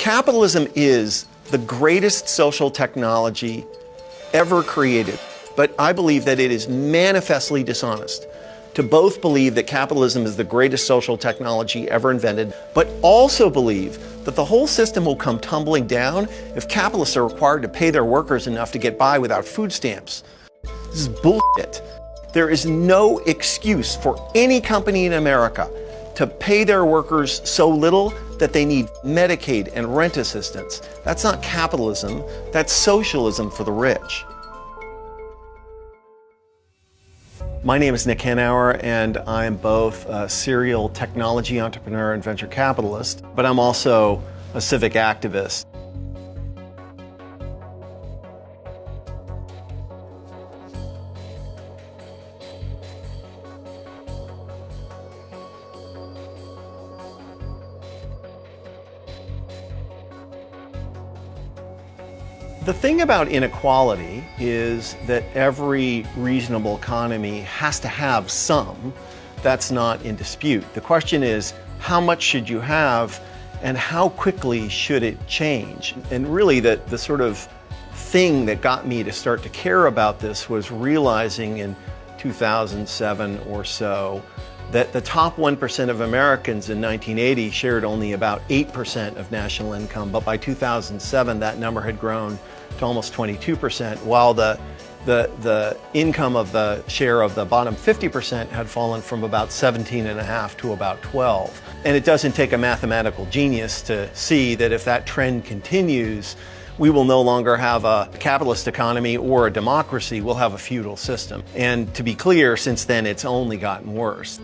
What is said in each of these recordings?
Capitalism is the greatest social technology ever created, but I believe that it is manifestly dishonest to both believe that capitalism is the greatest social technology ever invented, but also believe that the whole system will come tumbling down if capitalists are required to pay their workers enough to get by without food stamps. This is bullshit. There is no excuse for any company in America to pay their workers so little that they need Medicaid and rent assistance. That's not capitalism, that's socialism for the rich. My name is Nick Hanauer, and I'm both a serial technology entrepreneur and venture capitalist, but I'm also a civic activist. The thing about inequality is that every reasonable economy has to have some. That's not in dispute. The question is, how much should you have and how quickly should it change? And really the sort of thing that got me to start to care about this was realizing in 2007 or so that the top 1% of Americans in 1980 shared only about 8% of national income, but by 2007 that number had grown to almost 22%, while the income of the share of the bottom 50% had fallen from about 17.5 to about 12. And it doesn't take a mathematical genius to see that if that trend continues, we will no longer have a capitalist economy or a democracy, we'll have a feudal system. And to be clear, since then it's only gotten worse.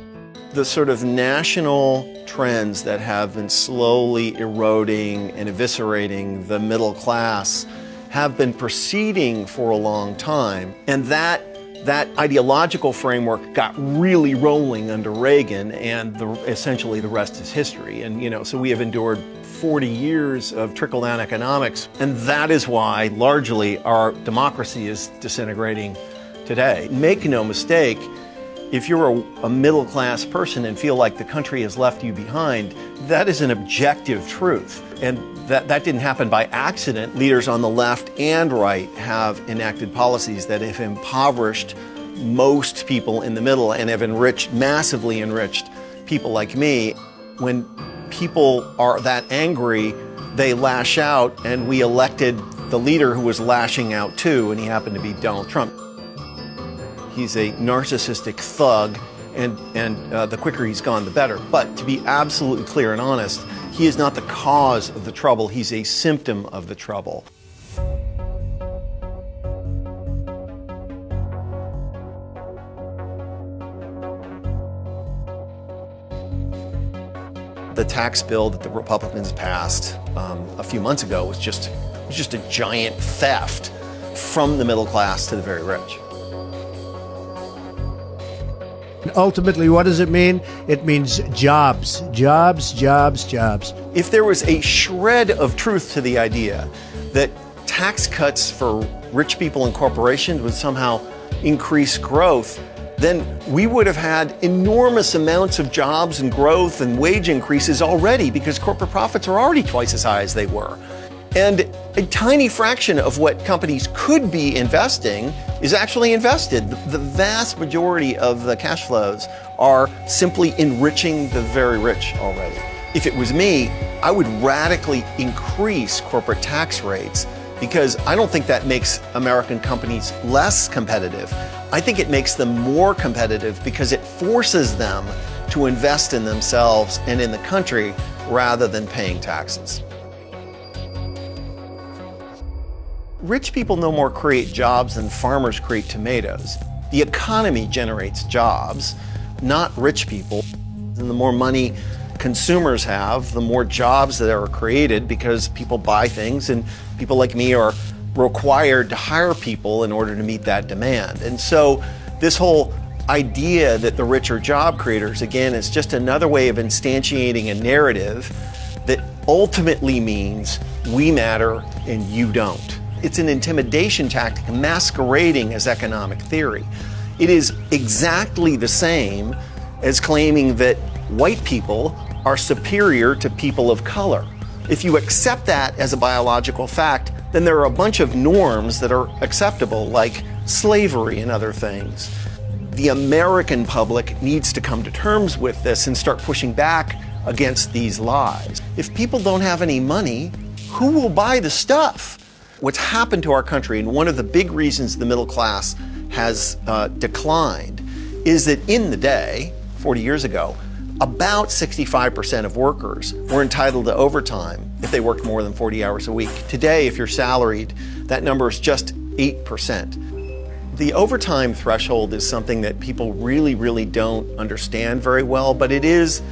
The sort of national trends that have been slowly eroding and eviscerating the middle class have been proceeding for a long time, and that ideological framework got really rolling under Reagan, and essentially the rest is history. And so we have endured 40 years of trickle-down economics, and that is why largely our democracy is disintegrating today. Make no mistake, if you're a middle-class person and feel like the country has left you behind, that is an objective truth. And that didn't happen by accident. Leaders on the left and right have enacted policies that have impoverished most people in the middle and have massively enriched people like me. When people are that angry, they lash out, and we elected the leader who was lashing out too, and he happened to be Donald Trump. He's a narcissistic thug, and the quicker he's gone, the better. But to be absolutely clear and honest, he is not the cause of the trouble, he's a symptom of the trouble. The tax bill that the Republicans passed a few months ago was just a giant theft from the middle class to the very rich. Ultimately, what does it mean? It means jobs, jobs, jobs, jobs. If there was a shred of truth to the idea that tax cuts for rich people and corporations would somehow increase growth, then we would have had enormous amounts of jobs and growth and wage increases already, because corporate profits are already twice as high as they were. And a tiny fraction of what companies could be investing is actually invested. The vast majority of the cash flows are simply enriching the very rich already. If it was me, I would radically increase corporate tax rates, because I don't think that makes American companies less competitive. I think it makes them more competitive because it forces them to invest in themselves and in the country rather than paying taxes. Rich people no more create jobs than farmers create tomatoes. The economy generates jobs, not rich people. And the more money consumers have, the more jobs that are created, because people buy things, and people like me are required to hire people in order to meet that demand. And so this whole idea that the rich are job creators, again, is just another way of instantiating a narrative that ultimately means we matter and you don't. It's an intimidation tactic masquerading as economic theory. It is exactly the same as claiming that white people are superior to people of color. If you accept that as a biological fact, then there are a bunch of norms that are acceptable, like slavery and other things. The American public needs to come to terms with this and start pushing back against these lies. If people don't have any money, who will buy the stuff? What's happened to our country, and one of the big reasons the middle class has declined, is that in the day, 40 years ago, about 65% of workers were entitled to overtime if they worked more than 40 hours a week. Today, if you're salaried, that number is just 8%. The overtime threshold is something that people really don't understand very well, but it is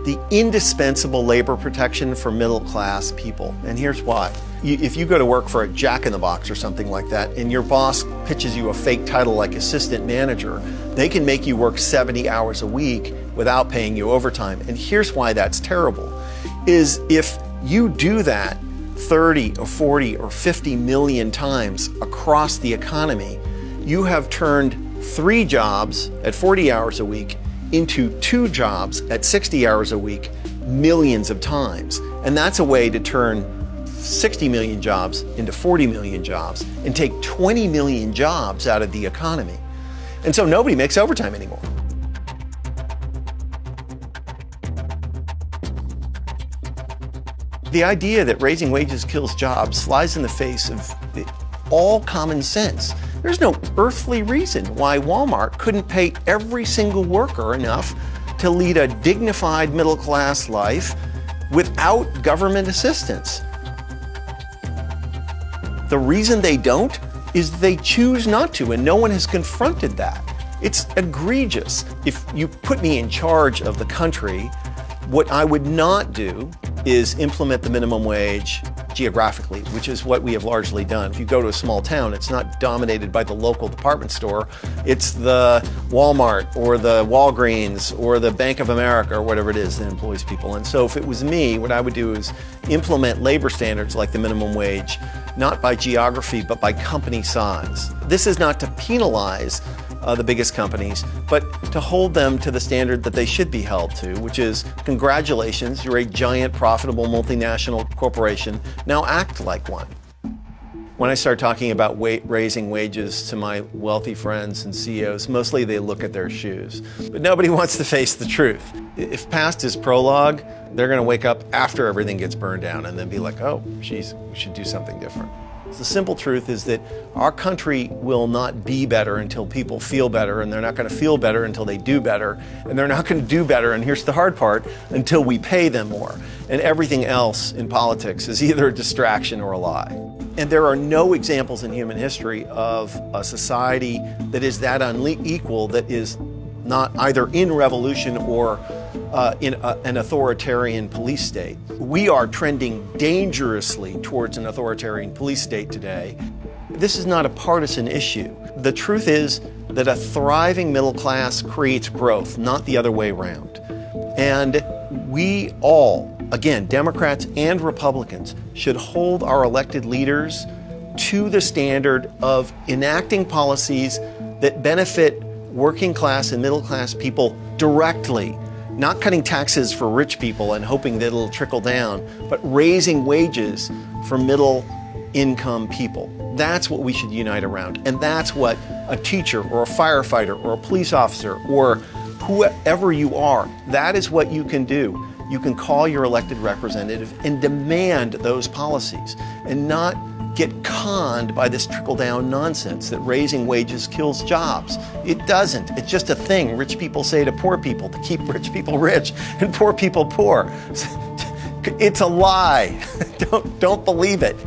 the indispensable labor protection for middle class people. And here's why. If you go to work for a Jack in the Box or something like that, and your boss pitches you a fake title like assistant manager, they can make you work 70 hours a week without paying you overtime. And here's why that's terrible, is if you do that 30 or 40 or 50 million times across the economy, you have turned 3 jobs at 40 hours a week into 2 jobs at 60 hours a week millions of times. And that's a way to turn 60 million jobs into 40 million jobs and take 20 million jobs out of the economy. And so nobody makes overtime anymore. The idea that raising wages kills jobs flies in the face of all common sense. There's no earthly reason why Walmart couldn't pay every single worker enough to lead a dignified middle-class life without government assistance. The reason they don't is they choose not to, and no one has confronted that. It's egregious. If you put me in charge of the country, what I would not do is implement the minimum wage geographically, which is what we have largely done. If you go to a small town, it's not dominated by the local department store. It's the Walmart or the Walgreens or the Bank of America or whatever it is that employs people. And so if it was me, what I would do is implement labor standards like the minimum wage, not by geography, but by company size. This is not to penalize the biggest companies, but to hold them to the standard that they should be held to, which is, congratulations, you're a giant, profitable multinational corporation. Now act like one. When I start talking about raising wages to my wealthy friends and CEOs, mostly they look at their shoes. But nobody wants to face the truth. If past is prologue, they're going to wake up after everything gets burned down and then be like, oh, geez, we should do something different. The simple truth is that our country will not be better until people feel better, and they're not going to feel better until they do better, and they're not going to do better, and here's the hard part, until we pay them more. And everything else in politics is either a distraction or a lie. And there are no examples in human history of a society that is that unequal, that is not either in revolution or in an authoritarian police state. We are trending dangerously towards an authoritarian police state today. This is not a partisan issue. The truth is that a thriving middle class creates growth, not the other way around. And we all, again, Democrats and Republicans, should hold our elected leaders to the standard of enacting policies that benefit working class and middle class people directly. Not cutting taxes for rich people and hoping that it'll trickle down, but raising wages for middle income people. That's what we should unite around. And that's what a teacher or a firefighter or a police officer or whoever you are, that is what you can do. You can call your elected representative and demand those policies and not get conned by this trickle-down nonsense that raising wages kills jobs. It doesn't. It's just a thing rich people say to poor people to keep rich people rich and poor people poor. It's a lie. Don't believe it.